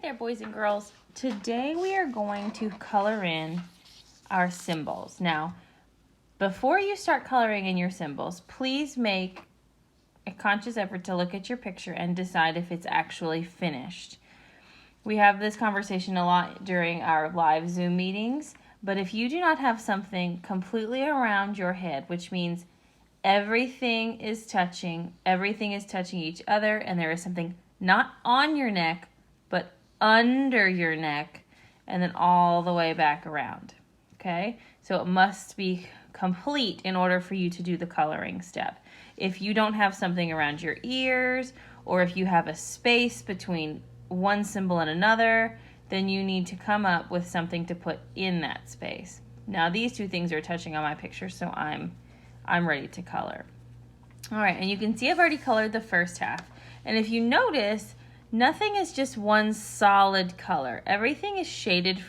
there, boys and girls. Today we are going to color in our symbols. Now, before you start coloring in your symbols, please make a conscious effort to look at your picture and decide if it's actually finished. We have this conversation a lot during our live Zoom meetings, but if you do not have something completely around your head, which means everything is touching each other, and there is something not on your neck, but under your neck, and then all the way back around. Okay? So it must be complete in order for you to do the coloring step. If you don't have something around your ears, or if you have a space between one symbol and another, then you need to come up with something to put in that space. Now these two things are touching on my picture, so I'm ready to color. All right, and you can see I've already colored the first half. And if you notice, nothing is just one solid color. Everything is shaded.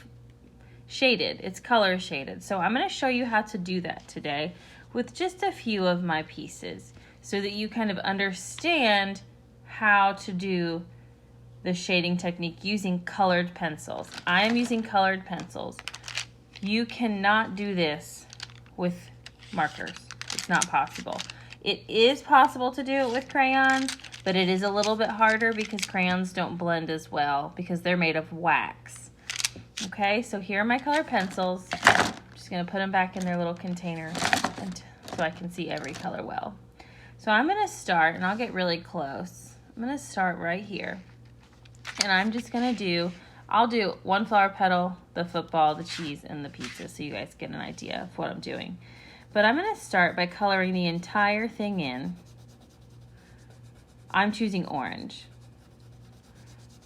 It's color shaded. So I'm going to show you how to do that today with just a few of my pieces so that you kind of understand how to do the shading technique using colored pencils. I am using colored pencils. You cannot do this with markers. It's not possible. It is possible to do it with crayons, but it is a little bit harder because crayons don't blend as well because they're made of wax. Okay, so here are my colored pencils. I'm just going to put them back in their little container so I can see every color well. So I'm going to start, and I'll get really close. I'm going to start right here. And I'm just going to I'll do one flower petal, the football, the cheese, and the pizza so you guys get an idea of what I'm doing. But I'm going to start by coloring the entire thing in. I'm choosing orange.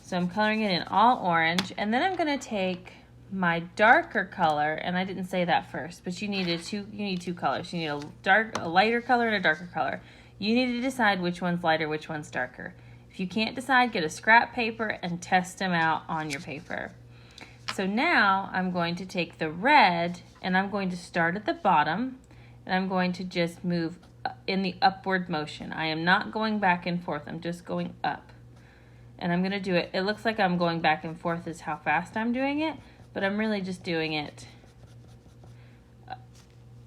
So I'm coloring it in all orange, and then I'm going to take my darker color, and I didn't say that first, but you need two colors. You need a lighter color and a darker color. You need to decide which one's lighter, which one's darker. If you can't decide, get a scrap paper and test them out on your paper. So now I'm going to take the red, and I'm going to start at the bottom, and I'm going to just move in the upward motion. I am not going back and forth. I'm just going up. And I'm going to do it. It looks like I'm going back and forth is how fast I'm doing it, but I'm really just doing it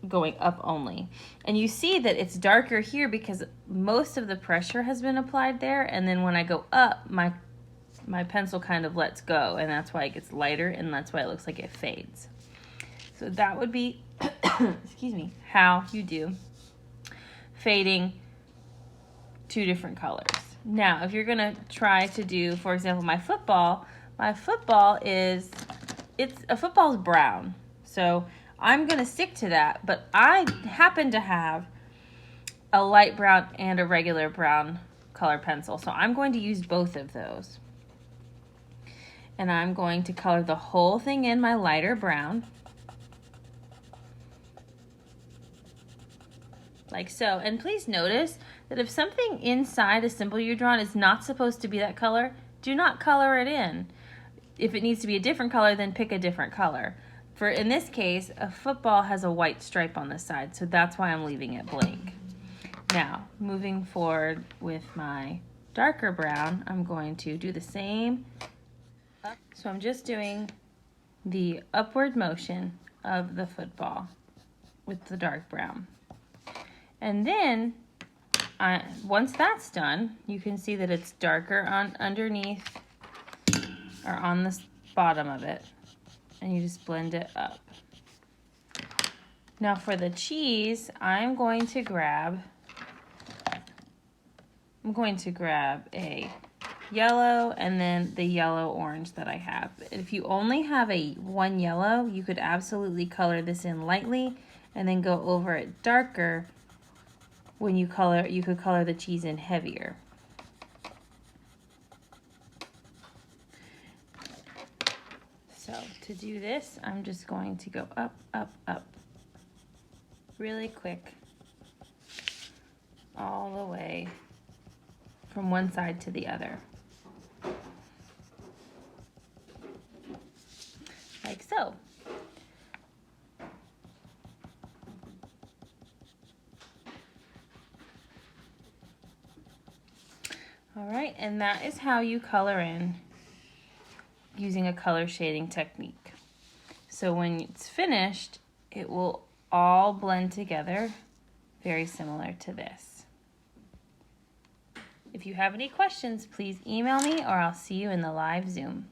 going up only. And you see that it's darker here because most of the pressure has been applied there, and then when I go up, my pencil kind of lets go, and that's why it gets lighter, and that's why it looks like it fades. So that would be excuse me, how you do fading two different colors. Now, if you're going to try to do, for example, my football is brown. So I'm going to stick to that, but I happen to have a light brown and a regular brown color pencil. So I'm going to use both of those. And I'm going to color the whole thing in my lighter brown. Like so. And please notice that if something inside a symbol you've drawn is not supposed to be that color, do not color it in. If it needs to be a different color, then pick a different color. For in this case, a football has a white stripe on the side, so that's why I'm leaving it blank. Now, moving forward with my darker brown, I'm going to do the same. So I'm just doing the upward motion of the football with the dark brown. And then, once that's done, you can see that it's darker underneath or on the bottom of it. And you just blend it up. Now for the cheese, I'm going to grab a yellow and then the yellow orange that I have. If you only have one yellow, you could absolutely color this in lightly and then go over it darker. When you could color the cheese in heavier. So to do this, I'm just going to go up, up, up, really quick, all the way from one side to the other. Like so. All right, and that is how you color in using a color shading technique. So when it's finished, it will all blend together, very similar to this. If you have any questions, please email me or I'll see you in the live Zoom.